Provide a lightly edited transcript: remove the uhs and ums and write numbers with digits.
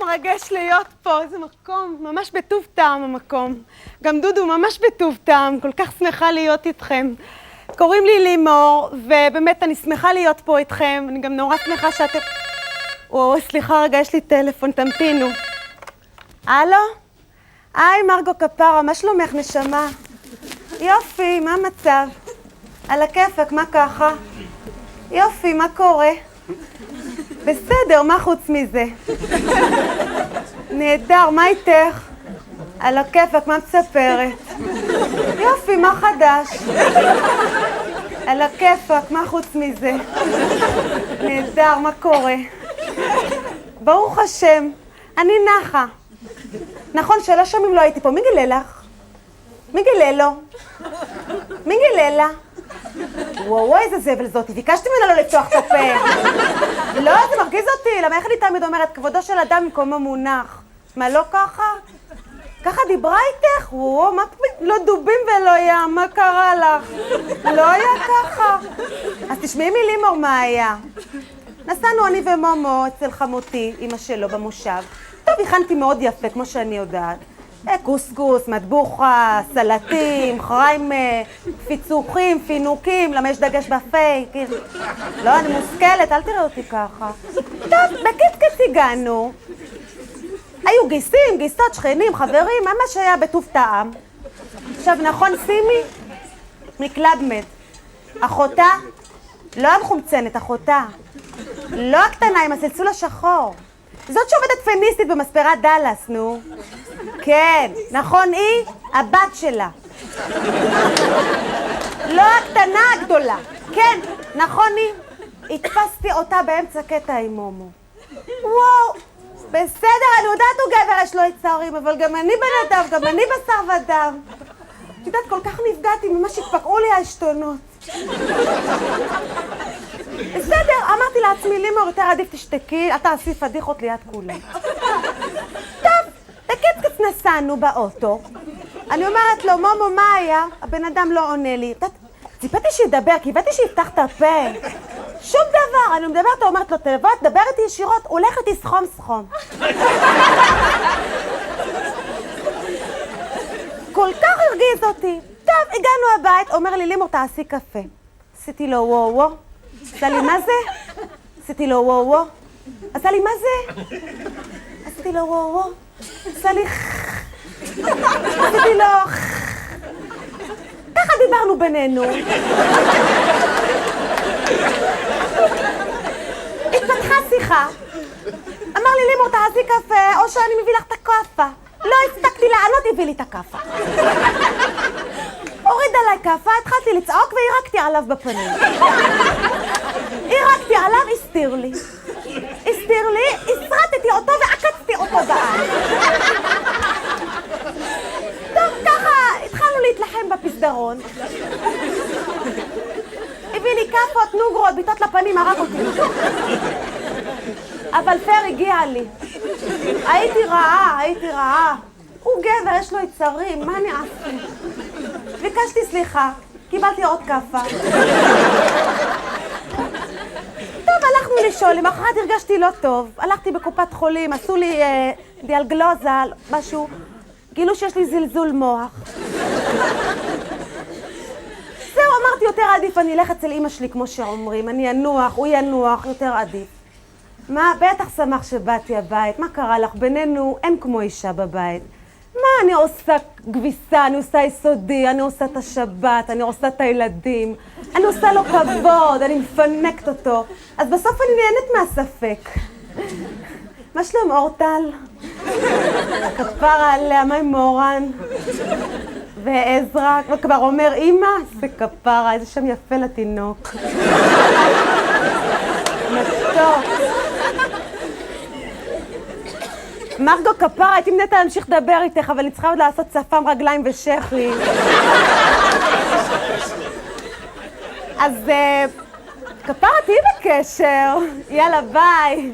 מרגש להיות פה, איזה מקום, ממש בטוב טעם המקום. גם דודו ממש בטוב טעם, כל כך שמחה להיות איתכם. קוראים לי לימור, ובאמת אני שמחה להיות פה איתכם. אני גם נורא שמחה שאתם... סליחה רגע, יש לי טלפון, תמתינו. הלו? היי, מרגו כפרה, מה שלומך נשמה? יופי, מה המצב? על הכיפק, מה ככה? יופי, מה קורה? בסדר, מה חוץ מזה? נהדר, מה איתך? על הכיפק, מה מספרת? יופי, מה חדש? על הכיפק, מה חוץ מזה? נהדר, מה קורה? ברוך השם, אני נחה. נכון, 3 ימים לא הייתי פה, מי גילה לך? מי גילה לו? מי גילה לה? וואו, איזה זבל זאתי, ביקשתי ממנה לא לפתוח את הפה. לא, זה מרגיז אותי, למה איך אני תמיד אומרת, כבודו של אדם במקומו מונח. מה, לא ככה? ככה דיברה איתך? וואו, מה לא דובים ולא ים, מה קרה לך? לא היה ככה. אז תשמעי מלימור מה היה. נסענו אני ומומו אצל חמותי, אמא שלו, במושב. טוב, הכנתי מאוד יפה, כמו שאני יודעת. קוסקוס, מטבוחה, סלטים, חריים, פיצוחים, פינוקים, למה יש דגש בפה, לא, אני מושכלת, אל תראה אותי ככה. טוב, בקיצקץ הגענו. היו גיסים, גיסות, שכנים, חברים, מה שהיה בטוב טעם. עכשיו, נכון, שימי? מקלדמד. אחותה? לא המחומצנת, אחותה. לא הקטנה, עם הסלסול השחור. זאת שעובדת פמיניסטית במספרת דלס, נו. כן, נכון, היא הבת שלה. לא הקטנה הגדולה. כן, נכון, היא. התפסתי אותה באמצע קטע עם מומו. וואו, בסדר, אני יודעת הוא גבר, יש לו יצרים, אבל גם אני בן אדם, גם אני בשר ודם. את יודעת, כל כך נפגעתי, ממש התפקעו לי העשתונות. בסדר, אמרתי לעצמי, לימור, יותר עדיף תשתקי, אל תעשי פדיחות ליד כולם. טוב, בקיצקץ נסענו באוטו. אני אומרת לו, מומו, מה היה? הבן אדם לא עונה לי. ציפיתי שידבר, כי הבאתי שיפתח את הפה. שום דבר, אני מדברת, אומרת לו, תדבר איתי ישירות, הולך איתי סכום. כל כך הרגיז אותי. טוב, הגענו הבית, אומר לי, לימור, תעשי קפה. עשיתי לו וואו. עשה לי מה זה? עשיתי לו וואו. עשה לי מה זה? עשיתי לו וואו. עשה לי עשיתי לו ככה דיברנו בינינו. התפתחה שיחה. אמר לי, לימור, תעשי קפה, או שאני מביא לך את הקפה. לא הספקתי לענות, הביא לי את הקפה. הוריד עליי קפה, התחלתי לצעוק והירקתי עליו בפנים. הירקתי עליו, הסתיר לי, הסרטתי אותו ועקצתי אותו בעין. טוב, ככה התחלנו להתלחם בפסדרון. הביא לי קפות, נוגרות, ביטות לפנים, הרג אותי. אבל פר הגיע לי. הייתי רעה. הוא גבר, יש לו יצרים, מה אני אעשה? ביקשתי סליחה, קיבלתי עוד קפה. טוב, הלכנו לשאול, למחרת הרגשתי לא טוב. הלכתי בקופת חולים, עשו לי דיאגנוזה, משהו. גילו שיש לי זלזול מוח. זהו, אמרתי, יותר עדיף, אני אלך אצל אמא שלי, כמו שאומרים. אני ינוח, הוא ינוח, יותר עדיף. מה, בטח שמח שבאתי הבית, מה קרה לך? בינינו אין כמו אישה בבית. מה, אני עושה כביסה, אני עושה יסודי, אני עושה את השבת, אני עושה את הילדים, אני עושה לו כבוד, אני מפנקת אותו. אז בסוף אני נהנית מהספק. מה שלום אורטל? כפרה עליה, מה עם מורן? ועזרא, כבר אומר, אמא, זה כפרה, איזה שם יפה לתינוק. מתוק. מרגו כפרה, הייתי מנתה להמשיך לדבר איתך, אבל אני צריכה עוד לעשות צפם רגליים ושכי. אז כפרה, תהיי בקשר. יאללה, ביי.